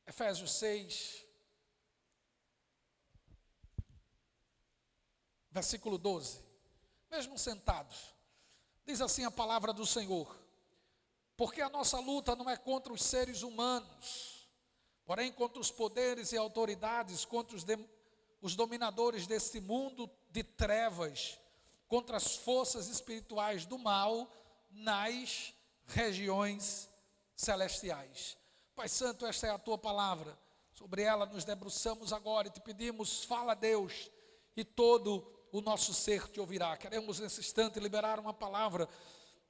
Efésios 6, versículo 12. Mesmo sentados, diz assim a palavra do Senhor: porque a nossa luta não é contra os seres humanos, porém contra os poderes e autoridades, contra os dominadores deste mundo de trevas, contra as forças espirituais do mal nas regiões celestiais. Pai Santo, esta é a tua palavra, sobre ela nos debruçamos agora e te pedimos, fala Deus, e todo o nosso ser te ouvirá. Queremos nesse instante liberar uma palavra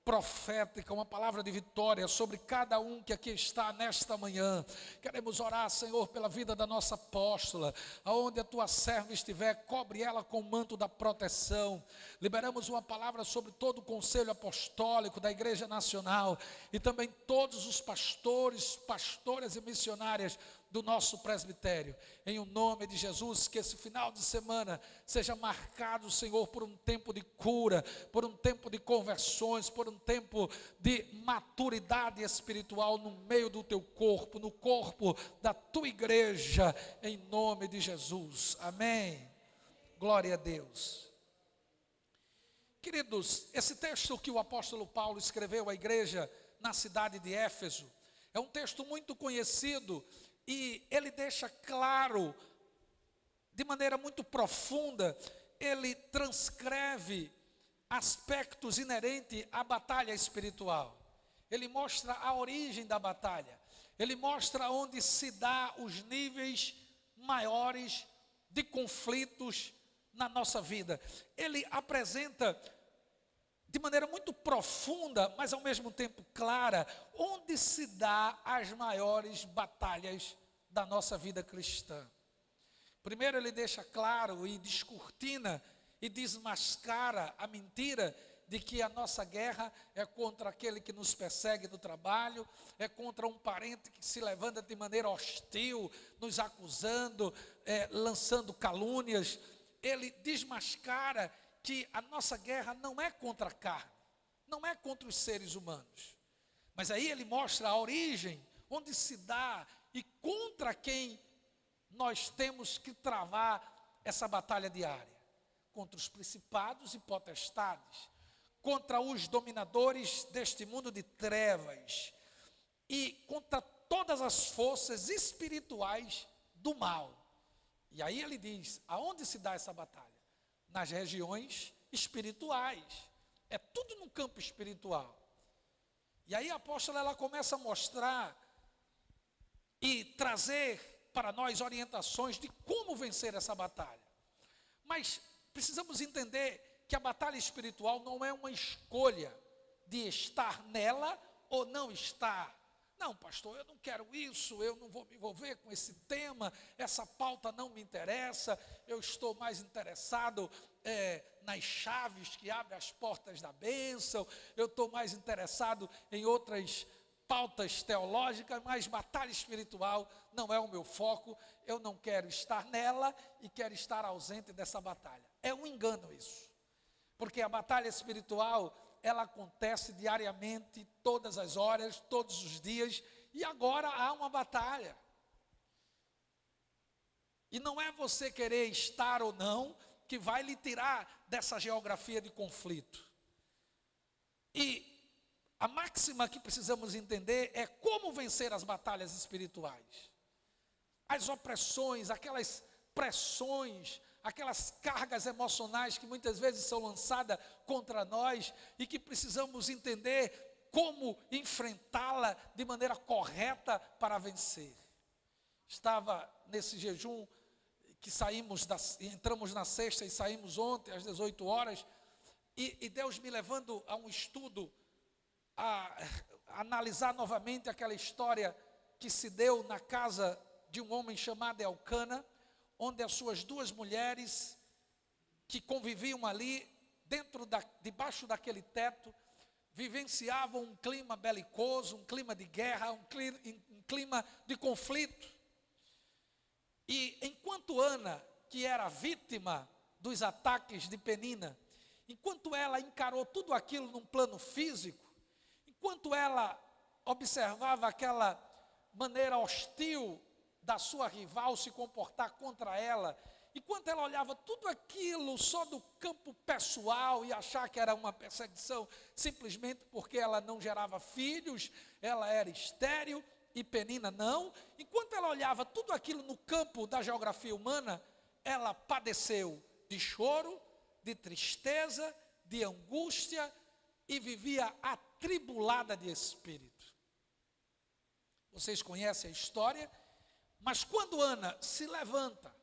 profética, uma palavra de vitória sobre cada um que aqui está nesta manhã. Queremos orar, Senhor, pela vida da nossa apóstola, aonde a tua serva estiver, cobre ela com o manto da proteção. Liberamos uma palavra sobre todo o conselho apostólico da Igreja Nacional e também todos os pastores, pastoras e missionárias do nosso presbitério. Em o nome de Jesus, que esse final de semana seja marcado, Senhor, por um tempo de cura, por um tempo de conversões, por um tempo de maturidade espiritual no meio do teu corpo, no corpo da tua igreja, em nome de Jesus. Amém. Glória a Deus. Queridos, esse texto que o apóstolo Paulo escreveu à igreja na cidade de Éfeso é um texto muito conhecido e ele deixa claro, de maneira muito profunda, ele transcreve aspectos inerentes à batalha espiritual. Ele mostra a origem da batalha, ele mostra onde se dá os níveis maiores de conflitos na nossa vida. Ele apresenta de maneira muito profunda, mas ao mesmo tempo clara, onde se dá as maiores batalhas da nossa vida cristã. Primeiro ele deixa claro e descortina e desmascara a mentira de que a nossa guerra é contra aquele que nos persegue no trabalho, é contra um parente que se levanta de maneira hostil, nos acusando, lançando calúnias. Ele desmascara que a nossa guerra não é contra a carne, não é contra os seres humanos. Mas aí ele mostra a origem, onde se dá e contra quem nós temos que travar essa batalha diária. Contra os principados e potestades, contra os dominadores deste mundo de trevas e contra todas as forças espirituais do mal. E aí ele diz, aonde se dá essa batalha? Nas regiões espirituais. É tudo no campo espiritual. E aí a apóstola ela começa a mostrar e trazer para nós orientações de como vencer essa batalha. Mas precisamos entender que a batalha espiritual não é uma escolha de estar nela ou não estar. Não, pastor, eu não quero isso, eu não vou me envolver com esse tema, essa pauta não me interessa, eu estou mais interessado nas chaves que abrem as portas da bênção, eu estou mais interessado em outras pautas teológicas, mas batalha espiritual não é o meu foco, eu não quero estar nela e quero estar ausente dessa batalha. É um engano isso, porque a batalha espiritual ela acontece diariamente, todas as horas, todos os dias, e agora há uma batalha. E não é você querer estar ou não, que vai lhe tirar dessa geografia de conflito. E a máxima que precisamos entender é como vencer as batalhas espirituais. As opressões, aquelas pressões, aquelas cargas emocionais que muitas vezes são lançadas contra nós e que precisamos entender como enfrentá-la de maneira correta para vencer. Estava nesse jejum que entramos na sexta e saímos ontem às 18 horas e Deus me levando a um estudo, a analisar novamente aquela história que se deu na casa de um homem chamado Elcana, onde as suas duas mulheres que conviviam ali, debaixo daquele teto, vivenciavam um clima belicoso, um clima de guerra, um clima de conflito. E enquanto Ana, que era vítima dos ataques de Penina, enquanto ela encarou tudo aquilo num plano físico, enquanto ela observava aquela maneira hostil da sua rival se comportar contra ela, e quando ela olhava tudo aquilo só do campo pessoal e achar que era uma perseguição simplesmente porque ela não gerava filhos, ela era estéril e Penina não, enquanto ela olhava tudo aquilo no campo da geografia humana, ela padeceu de choro, de tristeza, de angústia e vivia atribulada de espírito. Vocês conhecem a história, mas quando Ana se levanta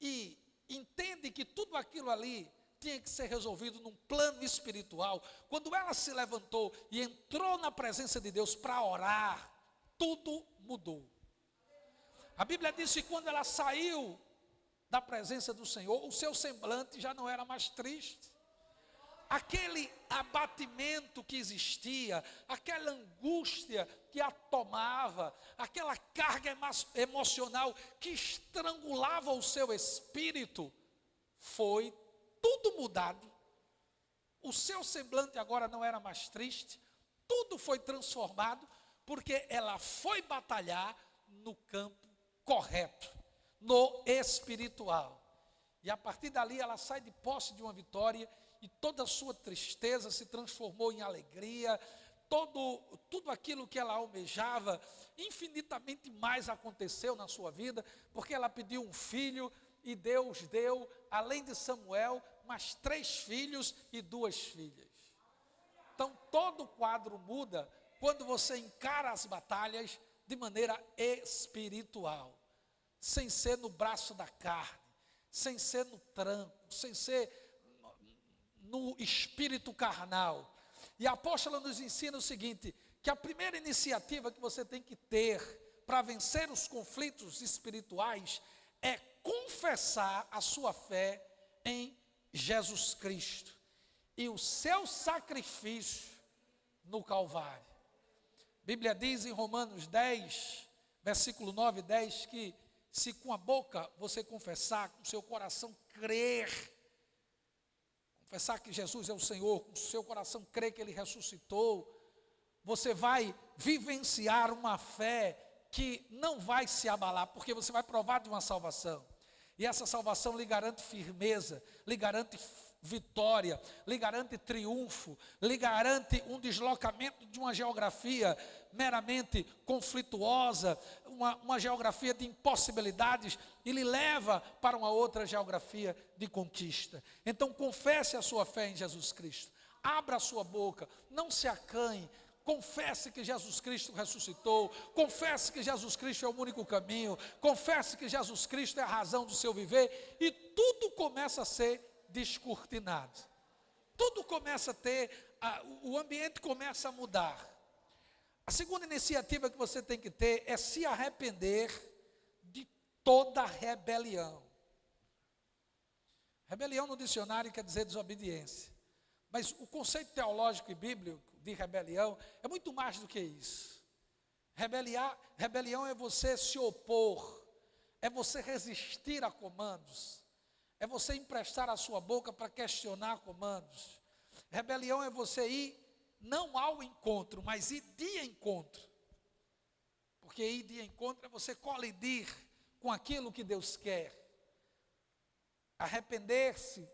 e entende que tudo aquilo ali tinha que ser resolvido num plano espiritual, quando ela se levantou e entrou na presença de Deus para orar, tudo mudou. A Bíblia diz que quando ela saiu da presença do Senhor, o seu semblante já não era mais triste. Aquele abatimento que existia, aquela angústia que a tomava, aquela carga emocional que estrangulava o seu espírito, foi tudo mudado. O seu semblante agora não era mais triste, tudo foi transformado, porque ela foi batalhar no campo correto, no espiritual. E a partir dali ela sai de posse de uma vitória, e toda a sua tristeza se transformou em alegria, tudo aquilo que ela almejava, infinitamente mais aconteceu na sua vida, porque ela pediu um filho, e Deus deu, além de Samuel, mais 3 filhos e 2 filhas. Então todo o quadro muda quando você encara as batalhas de maneira espiritual, sem ser no braço da carne, sem ser no tranco, sem ser no espírito carnal. E a apóstola nos ensina o seguinte, que a primeira iniciativa que você tem que ter para vencer os conflitos espirituais é confessar a sua fé em Jesus Cristo e o seu sacrifício no Calvário. A Bíblia diz em Romanos 10, versículo 9 e 10, que se com a boca você confessar, com o seu coração crer, confessar que Jesus é o Senhor, com o seu coração crer que Ele ressuscitou, você vai vivenciar uma fé que não vai se abalar, porque você vai provar de uma salvação. E essa salvação lhe garante firmeza, lhe garante vitória, lhe garante triunfo, lhe garante um deslocamento de uma geografia meramente conflituosa, uma geografia de impossibilidades, e lhe leva para uma outra geografia de conquista. Então confesse a sua fé em Jesus Cristo, abra a sua boca, não se acanhe, confesse que Jesus Cristo ressuscitou, confesse que Jesus Cristo é o único caminho, confesse que Jesus Cristo é a razão do seu viver, e tudo começa a ser descortinado, tudo começa a ter, o ambiente começa a mudar. A segunda iniciativa que você tem que ter é se arrepender de toda rebelião. Rebelião no dicionário quer dizer desobediência, mas o conceito teológico e bíblico de rebelião é muito mais do que isso. Rebelião é você se opor, é você resistir a comandos, é você emprestar a sua boca para questionar comandos. Rebelião é você ir não ao encontro, mas ir de encontro. Porque ir de encontro é você colidir com aquilo que Deus quer. Arrepender-se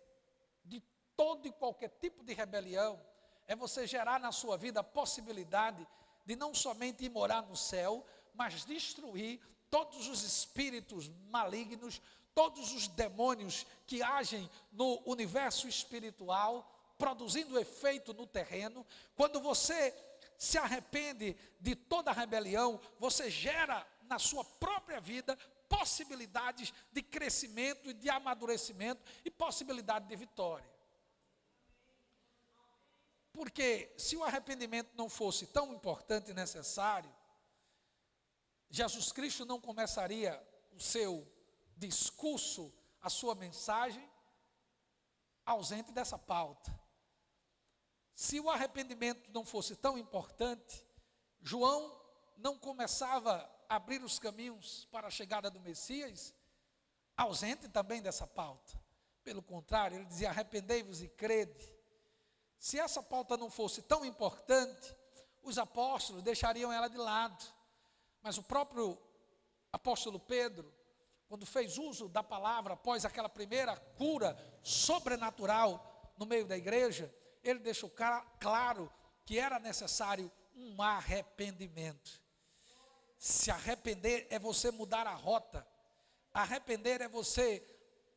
de todo e qualquer tipo de rebelião é você gerar na sua vida a possibilidade de não somente ir morar no céu, mas destruir todos os espíritos malignos, todos os demônios que agem no universo espiritual, produzindo efeito no terreno. Quando você se arrepende de toda rebelião, você gera na sua própria vida possibilidades de crescimento e de amadurecimento e possibilidade de vitória. Porque se o arrependimento não fosse tão importante e necessário, Jesus Cristo não começaria o seu discurso, a sua mensagem, ausente dessa pauta. Se o arrependimento não fosse tão importante, João não começava a abrir os caminhos para a chegada do Messias, ausente também dessa pauta. Pelo contrário, ele dizia: arrependei-vos e crede. Se essa pauta não fosse tão importante, os apóstolos deixariam ela de lado. Mas a apóstolo Pedro, quando fez uso da palavra após aquela primeira cura sobrenatural no meio da igreja, ele deixou claro que era necessário um arrependimento. Se arrepender é você mudar a rota. Arrepender é você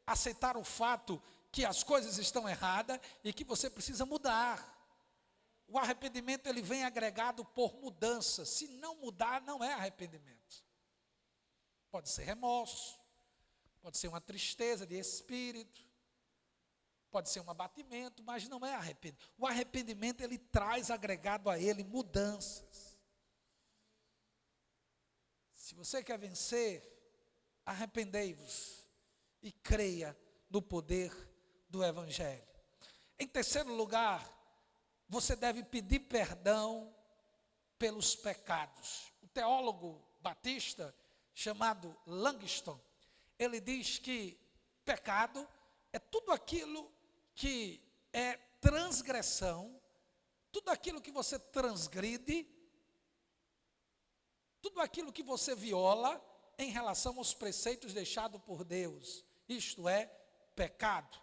aceitar o fato que as coisas estão erradas e que você precisa mudar. O arrependimento ele vem agregado por mudança. Se não mudar, não é arrependimento. Pode ser remorso, pode ser uma tristeza de espírito, pode ser um abatimento, mas não é arrependimento. O arrependimento ele traz agregado a ele mudanças. Se você quer vencer, arrependei-vos e creia no poder do Evangelho. Em terceiro lugar, você deve pedir perdão pelos pecados. O teólogo batista, chamado Langston, ele diz que pecado é tudo aquilo que é transgressão, tudo aquilo que você transgride, tudo aquilo que você viola em relação aos preceitos deixados por Deus. Isto é pecado.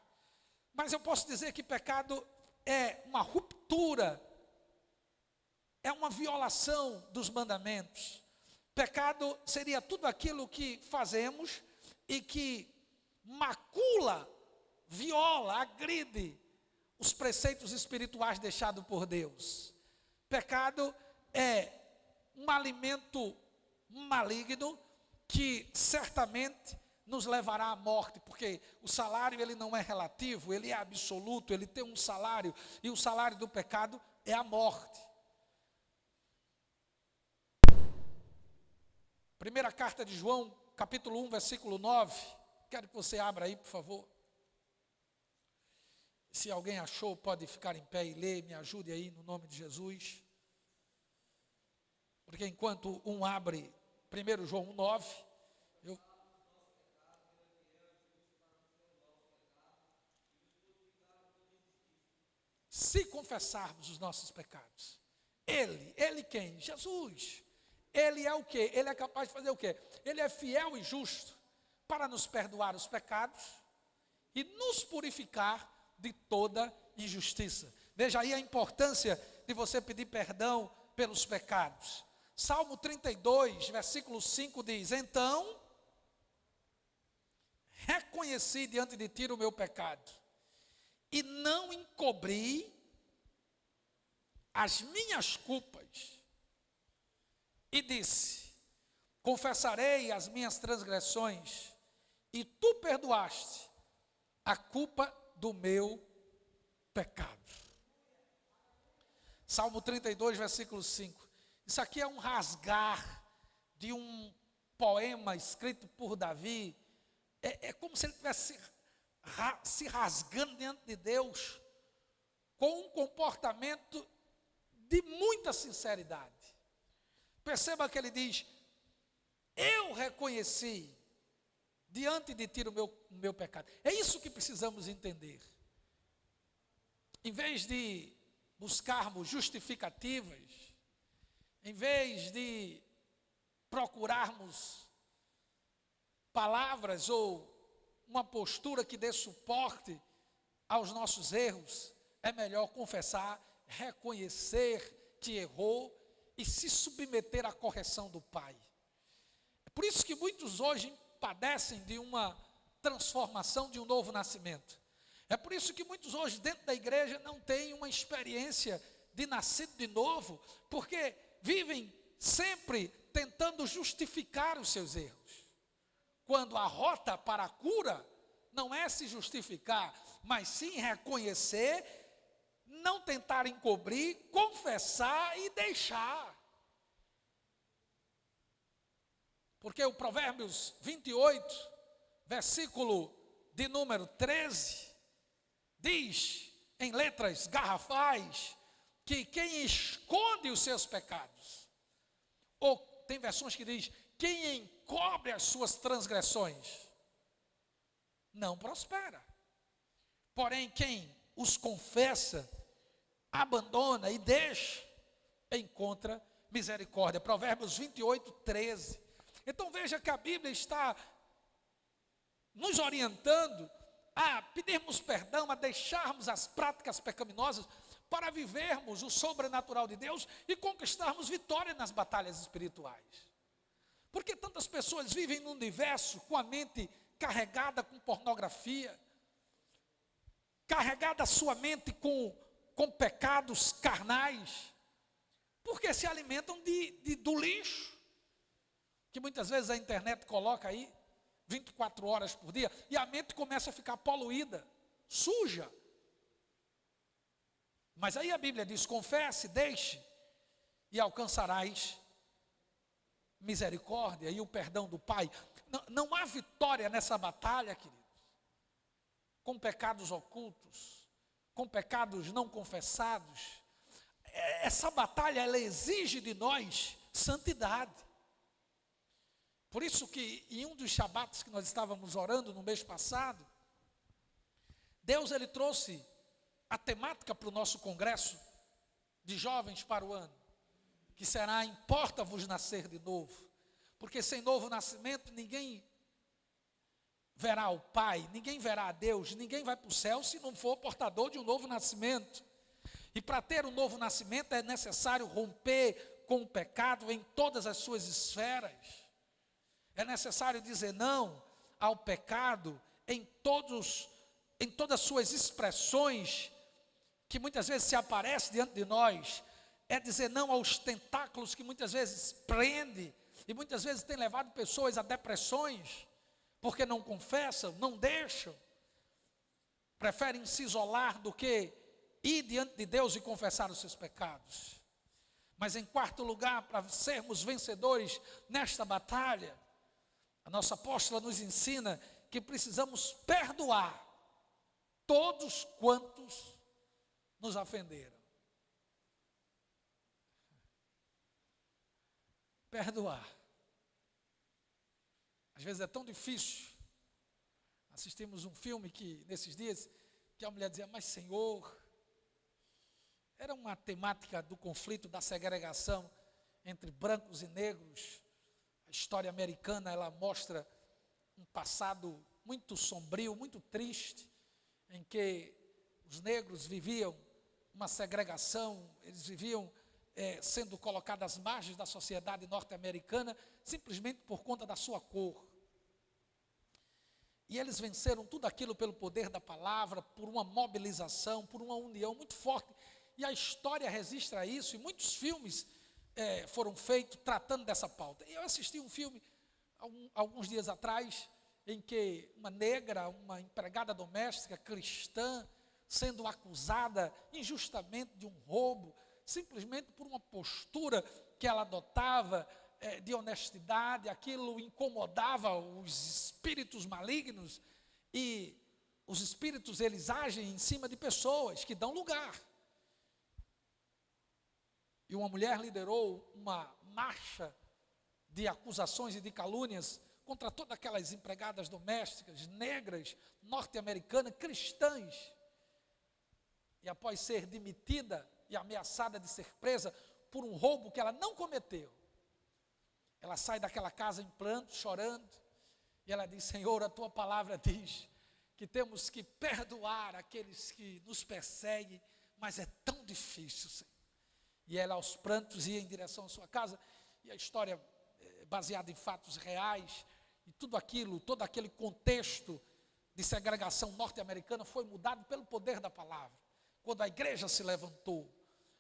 Mas eu posso dizer que pecado é uma ruptura, é uma violação dos mandamentos. Pecado seria tudo aquilo que fazemos e que macula, viola, agride os preceitos espirituais deixados por Deus. Pecado é um alimento maligno que certamente nos levará à morte, porque o salário ele não é relativo, ele é absoluto, ele tem um salário, e o salário do pecado é a morte. Primeira carta de João, capítulo 1, versículo 9, quero que você abra aí, por favor. Se alguém achou, pode ficar em pé e ler, me ajude aí, no nome de Jesus. Porque enquanto um abre 1 João 1,9, se confessarmos os nossos pecados, Ele quem? Jesus. Ele é o quê? Ele é capaz de fazer o quê? Ele é fiel e justo para nos perdoar os pecados e nos purificar de toda injustiça. Veja aí a importância de você pedir perdão pelos pecados. Salmo 32, versículo 5 diz: então, reconheci diante de ti o meu pecado, e não encobri as minhas culpas, e disse: confessarei as minhas transgressões, e tu perdoaste a culpa do meu pecado. Salmo 32, versículo 5. Isso aqui é um rasgar de um poema escrito por Davi. É como se ele estivesse se rasgando diante de Deus, com um comportamento de muita sinceridade. Perceba que ele diz: eu reconheci diante de ti o meu pecado. É isso que precisamos entender. Em vez de buscarmos justificativas, em vez de procurarmos palavras ou uma postura que dê suporte aos nossos erros, é melhor confessar, reconhecer que errou e se submeter à correção do Pai. É por isso que muitos hoje padecem de uma transformação, de um novo nascimento. É por isso que muitos hoje dentro da igreja não têm uma experiência de nascido de novo, porque vivem sempre tentando justificar os seus erros. Quando a rota para a cura não é se justificar, mas sim reconhecer, não tentar encobrir, confessar e deixar. Porque o Provérbios 28, versículo de número 13, diz em letras garrafais que quem esconde os seus pecados, ou tem versões que diz quem encobre as suas transgressões, não prospera. Porém, quem os confessa, abandona e deixa, encontra misericórdia. Provérbios 28, 13. Então veja que a Bíblia está nos orientando a pedirmos perdão, a deixarmos as práticas pecaminosas para vivermos o sobrenatural de Deus e conquistarmos vitória nas batalhas espirituais. Porque tantas pessoas vivem num universo com a mente carregada com pornografia, carregada a sua mente com pecados carnais, porque se alimentam do lixo, que muitas vezes a internet coloca aí, 24 horas por dia, e a mente começa a ficar poluída, suja. Mas aí a Bíblia diz, confesse, deixe, e alcançarás misericórdia e o perdão do Pai. Não há vitória nessa batalha, queridos, com pecados ocultos, com pecados não confessados. Essa batalha, ela exige de nós santidade. Por isso que em um dos shabatos que nós estávamos orando no mês passado, Deus ele trouxe a temática para o nosso congresso de jovens para o ano, que será importa-vos nascer de novo, porque sem novo nascimento ninguém verá o Pai, ninguém verá a Deus, ninguém vai para o céu se não for portador de um novo nascimento. E para ter um novo nascimento é necessário romper com o pecado em todas as suas esferas. É necessário dizer não ao pecado em todas as suas expressões, que muitas vezes se aparece diante de nós. É dizer não aos tentáculos que muitas vezes prende, e muitas vezes tem levado pessoas a depressões, porque não confessam, não deixam, preferem se isolar do que ir diante de Deus e confessar os seus pecados. Mas em quarto lugar, para sermos vencedores nesta batalha, a nossa apóstola nos ensina que precisamos perdoar todos quantos nos ofenderam. Perdoar. Às vezes é tão difícil. Assistimos um filme que, nesses dias, que a mulher dizia, mas Senhor, era uma temática do conflito, da segregação entre brancos e negros. A história americana, ela mostra um passado muito sombrio, muito triste, em que os negros viviam uma segregação, eles viviam sendo colocados às margens da sociedade norte-americana, simplesmente por conta da sua cor. E eles venceram tudo aquilo pelo poder da palavra, por uma mobilização, por uma união muito forte. E a história registra isso, e muitos filmes foram feitos tratando dessa pauta. E eu assisti um filme, alguns dias atrás, em que uma negra, uma empregada doméstica cristã, sendo acusada injustamente de um roubo, simplesmente por uma postura que ela adotava de honestidade, aquilo incomodava os espíritos malignos, e os espíritos eles agem em cima de pessoas que dão lugar. E uma mulher liderou uma marcha de acusações e de calúnias contra todas aquelas empregadas domésticas, negras, norte-americanas, cristãs. E após ser demitida e ameaçada de ser presa por um roubo que ela não cometeu, ela sai daquela casa em pranto, chorando, e ela diz, Senhor, a tua palavra diz que temos que perdoar aqueles que nos perseguem, mas é tão difícil, Senhor. E ela aos prantos ia em direção à sua casa, e a história baseada em fatos reais, e tudo aquilo, todo aquele contexto de segregação norte-americana foi mudado pelo poder da palavra, quando a igreja se levantou.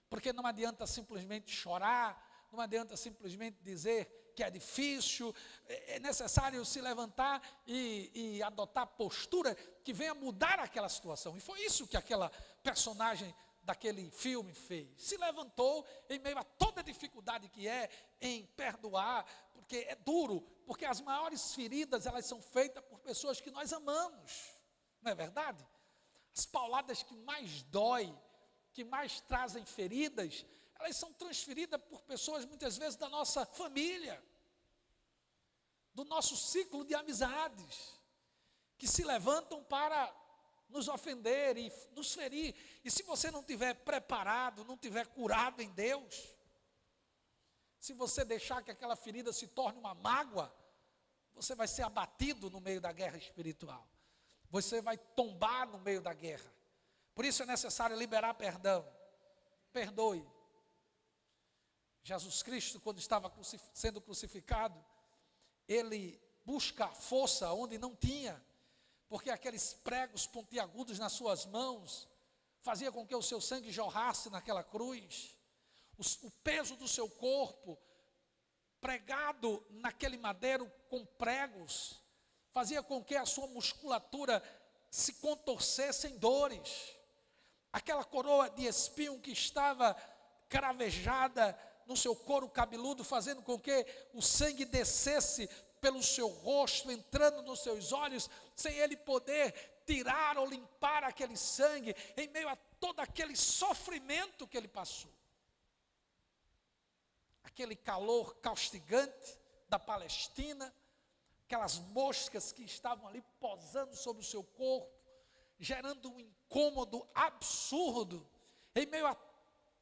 Porque não adianta simplesmente chorar, não adianta simplesmente dizer que é difícil, é necessário se levantar e adotar postura que venha mudar aquela situação. E foi isso que aquela personagem daquele filme fez. Se levantou em meio a toda a dificuldade que é em perdoar, porque é duro, porque as maiores feridas elas são feitas por pessoas que nós amamos, não é verdade? As pauladas que mais dói, que mais trazem feridas, elas são transferidas por pessoas muitas vezes da nossa família, do nosso ciclo de amizades, que se levantam para nos ofender e nos ferir. E se você não estiver preparado, não estiver curado em Deus, Se você deixar que aquela ferida se torne uma mágoa, você vai ser abatido no meio da guerra espiritual. Você vai tombar no meio da guerra. Por isso é necessário liberar perdão. Perdoe. Jesus Cristo, quando estava sendo crucificado, ele busca força onde não tinha, porque aqueles pregos pontiagudos nas suas mãos fazia com que o seu sangue jorrasse naquela cruz. O peso do seu corpo pregado naquele madeiro com pregos fazia com que a sua musculatura se contorcesse em dores. Aquela coroa de espinho que estava cravejada no seu couro cabeludo, fazendo com que o sangue descesse pelo seu rosto, entrando nos seus olhos, sem ele poder tirar ou limpar aquele sangue, em meio a todo aquele sofrimento que ele passou. Aquele calor caustigante da Palestina, aquelas moscas que estavam ali posando sobre o seu corpo, gerando um incômodo absurdo, em meio a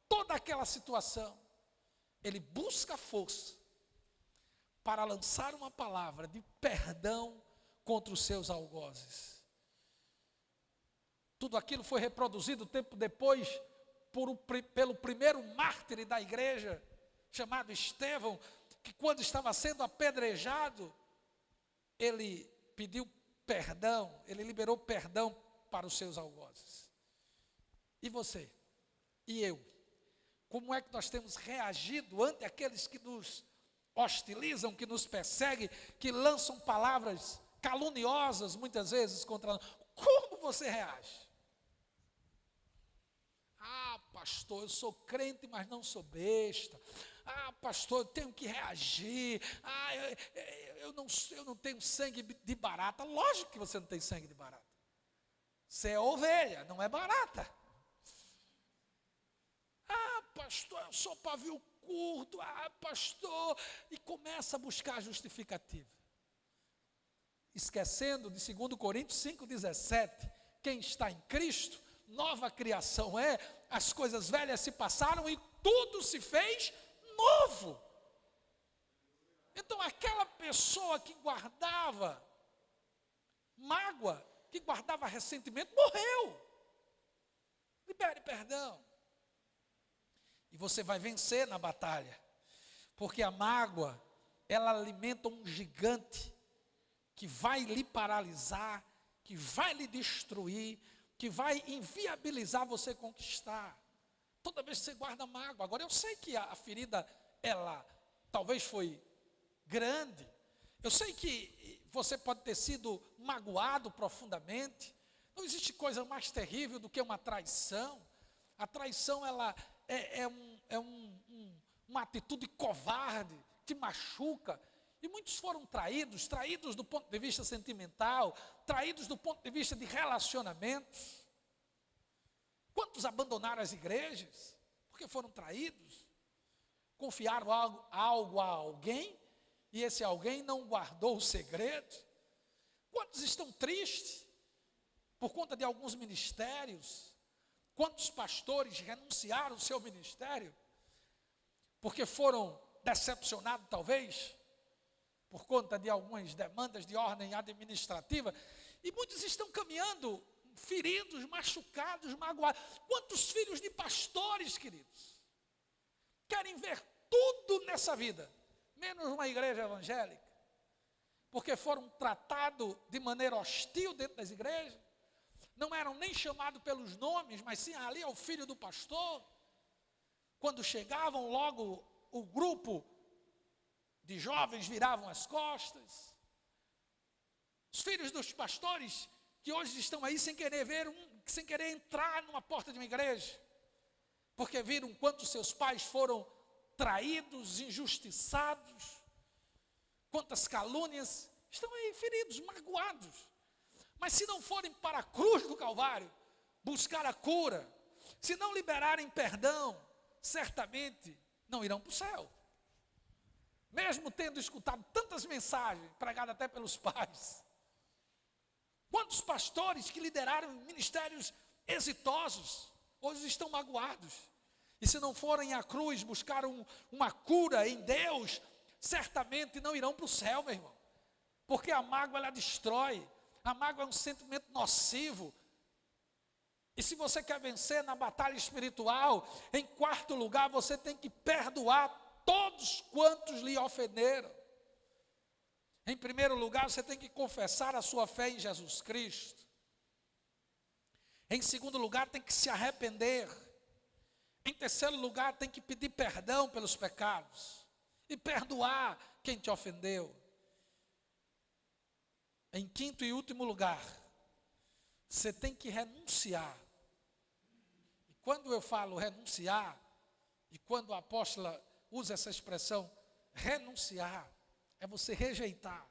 toda aquela situação, ele busca força para lançar uma palavra de perdão contra os seus algozes. Tudo aquilo foi reproduzido tempo depois pelo primeiro mártir da igreja, chamado Estevão, que quando estava sendo apedrejado, ele pediu perdão, ele liberou perdão para os seus algozes. E você? E eu? Como é que nós temos reagido ante aqueles que nos hostilizam, que nos perseguem, que lançam palavras caluniosas muitas vezes contra nós? Como você reage? Ah, pastor, eu sou crente, mas não sou besta. Ah, pastor, eu tenho que reagir. Ah, eu não tenho sangue de barata. Lógico que você não tem sangue de barata. Você é ovelha, não é barata. Ah, pastor, eu sou pavio curto. Ah, pastor. E começa a buscar justificativa. Esquecendo de 2 Coríntios 5,17. Quem está em Cristo, nova criação é. As coisas velhas se passaram e tudo se fez novo. Então aquela pessoa que guardava mágoa, que guardava ressentimento, morreu. Libere perdão. E você vai vencer na batalha. Porque a mágoa, ela alimenta um gigante que vai lhe paralisar, que vai lhe destruir, que vai inviabilizar você conquistar. Toda vez que você guarda mágoa. Agora eu sei que a ferida, ela talvez foi grande. Eu sei que você pode ter sido magoado profundamente. Não existe coisa mais terrível do que uma traição. A traição, ela é uma atitude covarde, te machuca. E muitos foram traídos do ponto de vista sentimental, traídos do ponto de vista de relacionamentos. Quantos abandonaram as igrejas porque foram traídos? Confiaram algo a alguém e esse alguém não guardou o segredo. Quantos estão tristes por conta de alguns ministérios? Quantos pastores renunciaram ao seu ministério porque foram decepcionados talvez por conta de algumas demandas de ordem administrativa? E muitos estão caminhando feridos, machucados, magoados. Quantos filhos de pastores, queridos, querem ver tudo nessa vida, menos uma igreja evangélica, porque foram tratados de maneira hostil dentro das igrejas, não eram nem chamados pelos nomes, mas sim ali é o filho do pastor. Quando chegavam, logo o grupo de jovens viravam as costas. Os filhos dos pastores que hoje estão aí sem querer entrar numa porta de uma igreja, porque viram quanto seus pais foram traídos, injustiçados, quantas calúnias, estão aí feridos, magoados. Mas se não forem para a cruz do Calvário, buscar a cura, se não liberarem perdão, certamente não irão para o céu. Mesmo tendo escutado tantas mensagens, pregadas até pelos pais. Quantos pastores que lideraram ministérios exitosos, hoje estão magoados. E se não forem à cruz buscar uma cura em Deus, certamente não irão para o céu, meu irmão. Porque a mágoa, ela destrói. A mágoa é um sentimento nocivo. E se você quer vencer na batalha espiritual, em quarto lugar, você tem que perdoar todos quantos lhe ofenderam. Em primeiro lugar, você tem que confessar a sua fé em Jesus Cristo. Em segundo lugar, tem que se arrepender. Em terceiro lugar, tem que pedir perdão pelos pecados e perdoar quem te ofendeu. Em quinto e último lugar, você tem que renunciar. E quando eu falo renunciar, e quando a apóstola usa essa expressão, renunciar, é você rejeitar,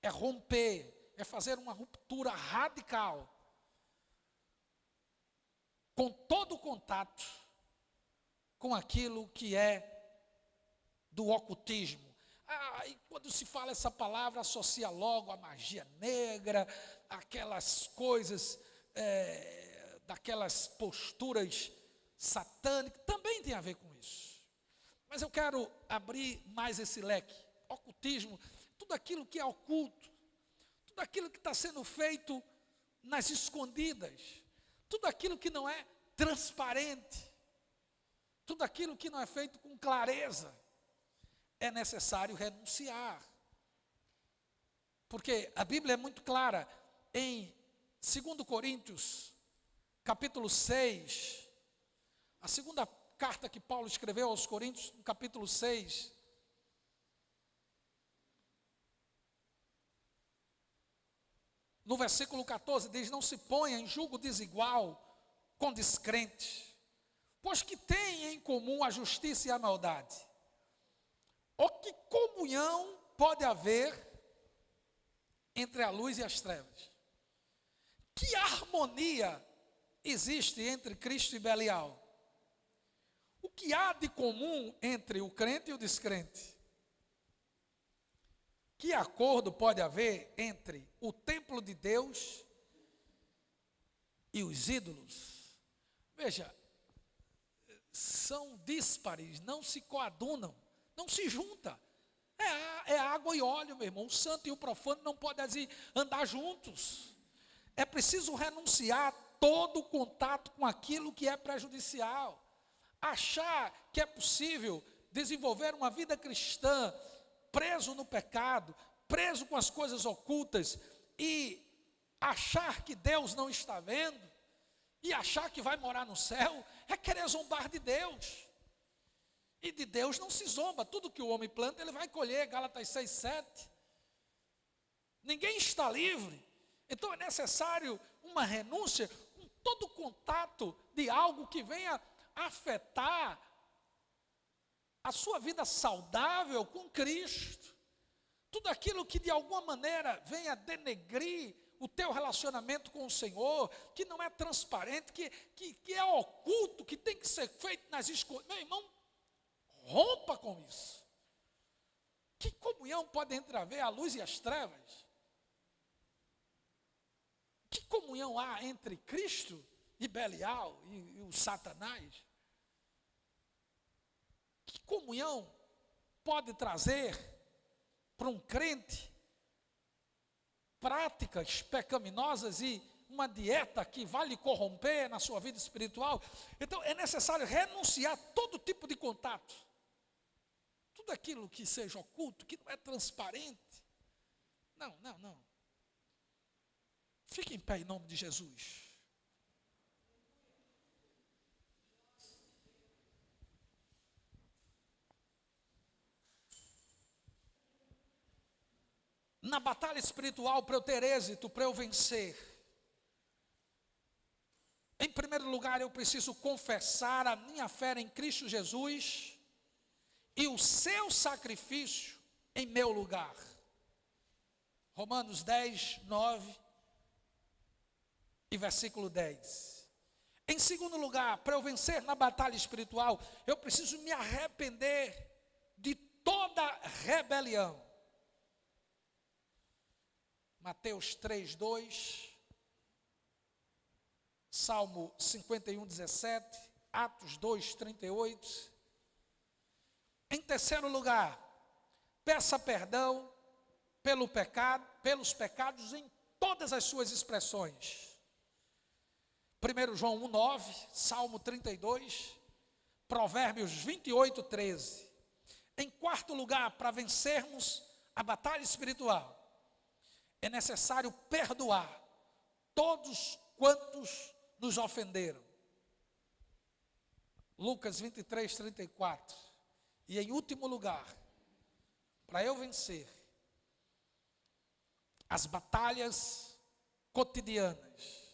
é romper, é fazer uma ruptura radical com todo o contato com aquilo que é do ocultismo. E quando se fala essa palavra, associa logo a magia negra, aquelas coisas, daquelas posturas satânicas, também tem a ver com isso. Mas eu quero abrir mais esse leque. Ocultismo, tudo aquilo que é oculto, tudo aquilo que está sendo feito nas escondidas, tudo aquilo que não é transparente, tudo aquilo que não é feito com clareza, é necessário renunciar. Porque a Bíblia é muito clara, em 2 Coríntios, capítulo 6, a segunda carta que Paulo escreveu aos Coríntios, no capítulo 6, no versículo 14, diz: não se ponha em julgo desigual com descrentes, pois que têm em comum a justiça e a maldade. Ou que comunhão pode haver entre a luz e as trevas? Que harmonia existe entre Cristo e Belial? O que há de comum entre o crente e o descrente? Que acordo pode haver entre o templo de Deus e os ídolos? Veja, são díspares, não se coadunam, não se juntam. É água e óleo, meu irmão. O santo e o profano não podem andar juntos. É preciso renunciar todo o contato com aquilo que é prejudicial. Achar que é possível desenvolver uma vida cristã preso no pecado, preso com as coisas ocultas, e achar que Deus não está vendo, e achar que vai morar no céu, é querer zombar de Deus. E de Deus não se zomba. Tudo que o homem planta, ele vai colher. Gálatas 6:7. Ninguém está livre. Então é necessário uma renúncia com todo o contato de algo que venha afetar a sua vida saudável com Cristo. Tudo aquilo que de alguma maneira venha denegrir o teu relacionamento com o Senhor, que não é transparente, que é oculto, que tem que ser feito nas escondidas. Meu irmão, rompa com isso. Que comunhão pode haver a luz e as trevas? Que comunhão há entre Cristo e Belial e o Satanás? Que comunhão pode trazer para um crente práticas pecaminosas e uma dieta que vai lhe corromper na sua vida espiritual? Então é necessário renunciar a todo tipo de contato. Tudo aquilo que seja oculto, que não é transparente. Não. Fique em pé em nome de Jesus. Na batalha espiritual, para eu ter êxito, para eu vencer, em primeiro lugar, eu preciso confessar a minha fé em Cristo Jesus e o seu sacrifício em meu lugar. Romanos 10:9 e versículo 10. Em segundo lugar, para eu vencer na batalha espiritual, eu preciso me arrepender de toda rebelião. Mateus 3:2, Salmo 51:17 Atos 2, 38. Em terceiro lugar, peça perdão pelos pecados em todas as suas expressões. 1 João 1,9, Salmo 32, Provérbios 28, 13. Em quarto lugar, para vencermos a batalha espiritual, é necessário perdoar todos quantos nos ofenderam. Lucas 23, 34. E em último lugar, para eu vencer as batalhas cotidianas,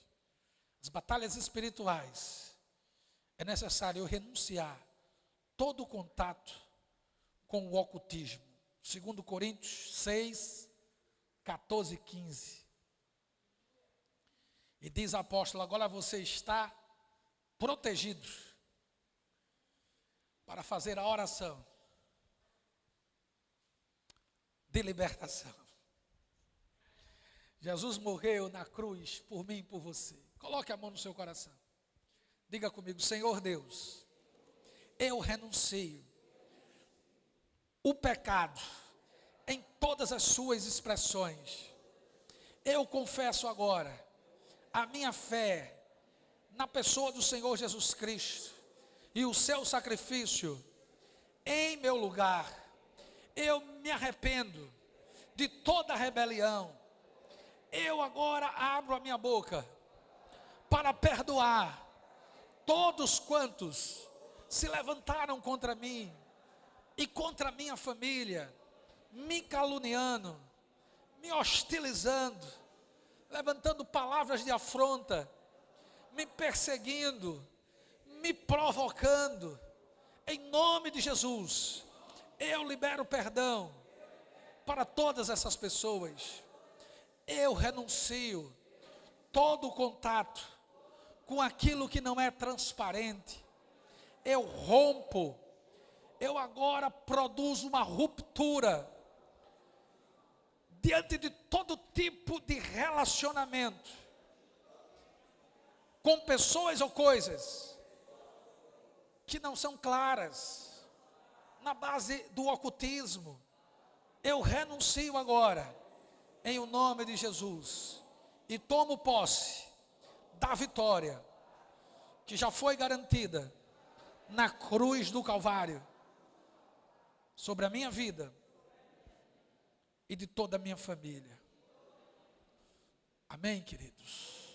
as batalhas espirituais, é necessário eu renunciar todo o contato com o ocultismo. 2 Coríntios 6, 14 e 15. E diz o apóstolo: agora você está protegido para fazer a oração de libertação. Jesus morreu na cruz por mim e por você. Coloque a mão no seu coração. Diga comigo: Senhor Deus, eu renuncio o pecado em todas as suas expressões. Eu confesso agora a minha fé na pessoa do Senhor Jesus Cristo e o seu sacrifício em meu lugar. Eu me arrependo de toda rebelião. Eu agora abro a minha boca para perdoar todos quantos se levantaram contra mim e contra a minha família, me caluniando, me hostilizando, levantando palavras de afronta, me perseguindo, me provocando. Em nome de Jesus, eu libero perdão para todas essas pessoas. Eu renuncio todo o contato com aquilo que não é transparente. Eu rompo. Eu agora produzo uma ruptura diante de todo tipo de relacionamento com pessoas ou coisas que não são claras, na base do ocultismo. Eu renuncio agora, em o nome de Jesus, e tomo posse da vitória que já foi garantida na cruz do Calvário, sobre a minha vida e de toda a minha família. Amém, queridos?